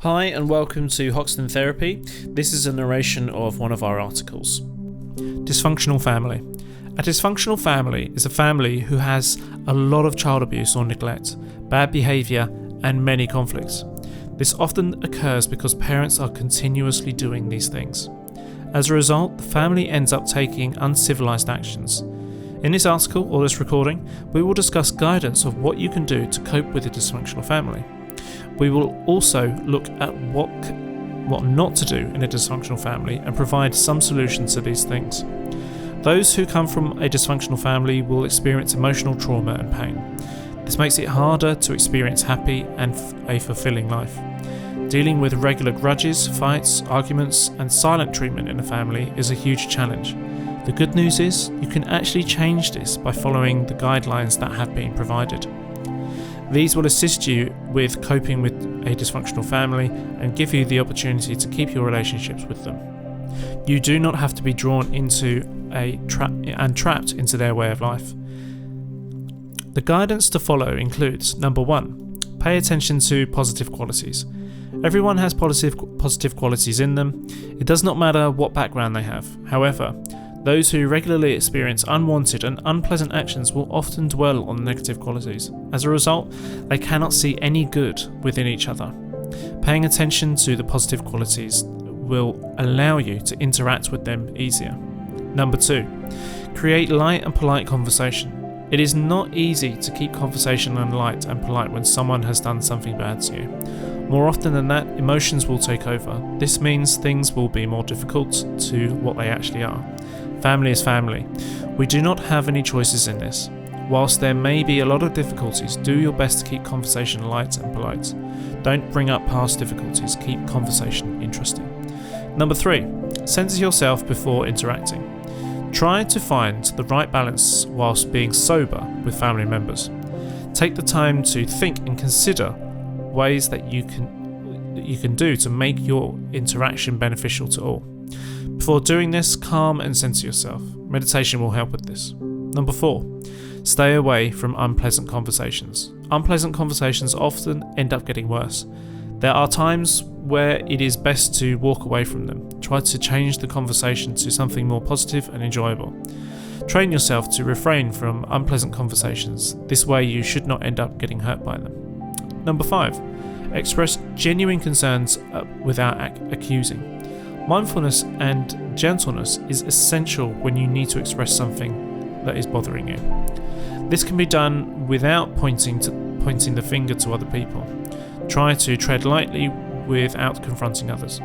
Hi and welcome to Hoxton Therapy. This is a narration of one of our articles. Dysfunctional family. A dysfunctional family is a family who has a lot of child abuse or neglect, bad behaviour and many conflicts. This often occurs because parents are continuously doing these things. As a result, the family ends up taking uncivilized actions. In this article or this recording, we will discuss guidance of what you can do to cope with a dysfunctional family. We will also look at what not to do in a dysfunctional family and provide some solutions to these things. Those who come from a dysfunctional family will experience emotional trauma and pain. This makes it harder to experience happy and a fulfilling life. Dealing with regular grudges, fights, arguments, and silent treatment in a family is a huge challenge. The good news is you can actually change this by following the guidelines that have been provided. These will assist you with coping with a dysfunctional family and give you the opportunity to keep your relationships with them. You do not have to be drawn into trapped into their way of life. The guidance to follow includes: number 1, pay attention to positive qualities. Everyone has positive qualities in them. It does not matter what background they have. However, those who regularly experience unwanted and unpleasant actions will often dwell on negative qualities. As a result, they cannot see any good within each other. Paying attention to the positive qualities will allow you to interact with them easier. Number 2, create light and polite conversation. It is not easy to keep conversation light and polite when someone has done something bad to you. More often than that, emotions will take over. This means things will be more difficult to what they actually are. Family is family. We do not have any choices in this. Whilst there may be a lot of difficulties, do your best to keep conversation light and polite. Don't bring up past difficulties, keep conversation interesting. Number 3, censor yourself before interacting. Try to find the right balance whilst being sober with family members. Take the time to think and consider ways that you can do to make your interaction beneficial to all. Before doing this, calm and censor yourself. Meditation will help with this. Number 4, stay away from unpleasant conversations. Unpleasant conversations often end up getting worse. There are times where it is best to walk away from them. Try to change the conversation to something more positive and enjoyable. Train yourself to refrain from unpleasant conversations. This way you should not end up getting hurt by them. Number 5, express genuine concerns without accusing. Mindfulness and gentleness is essential when you need to express something that is bothering you. This can be done without pointing the finger to other people. Try to tread lightly without confronting others.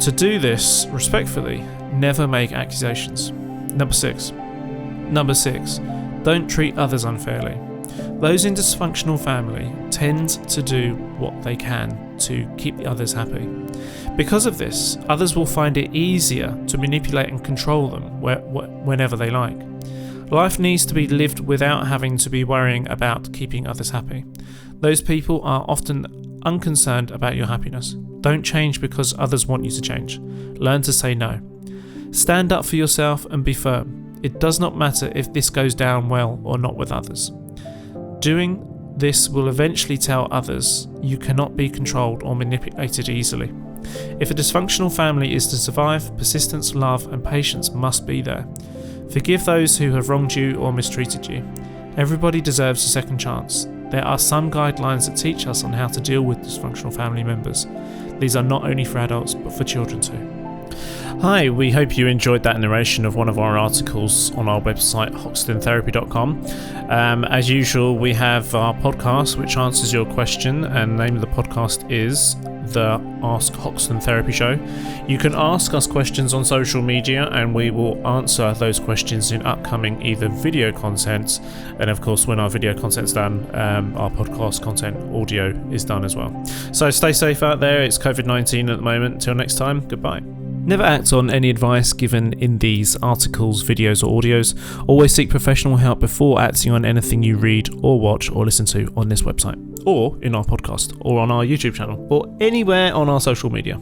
To do this respectfully, never make accusations. Number 6, don't treat others unfairly. Those in dysfunctional family tend to do what they can to keep the others happy. Because of this, others will find it easier to manipulate and control them whenever they like. Life needs to be lived without having to be worrying about keeping others happy. Those people are often unconcerned about your happiness. Don't change because others want you to change. Learn to say no. Stand up for yourself and be firm. It does not matter if this goes down well or not with others. Doing this will eventually tell others you cannot be controlled or manipulated easily. If a dysfunctional family is to survive, persistence, love, and patience must be there. Forgive those who have wronged you or mistreated you. Everybody deserves a second chance. There are some guidelines that teach us on how to deal with dysfunctional family members. These are not only for adults, but for children too. Hi, we hope you enjoyed that narration of one of our articles on our website, hoxtontherapy.com. As usual, we have our podcast, which answers your question, and the name of the podcast is the Ask Hoxton Therapy Show. You can ask us questions on social media, and we will answer those questions in upcoming either video content, and of course, when our video content's done, our podcast content audio is done as well. So stay safe out there. It's COVID-19 at the moment. Till next time, goodbye. Never act on any advice given in these articles, videos or audios. Always seek professional help before acting on anything you read or watch or listen to on this website, or in our podcast, or on our YouTube channel, or anywhere on our social media.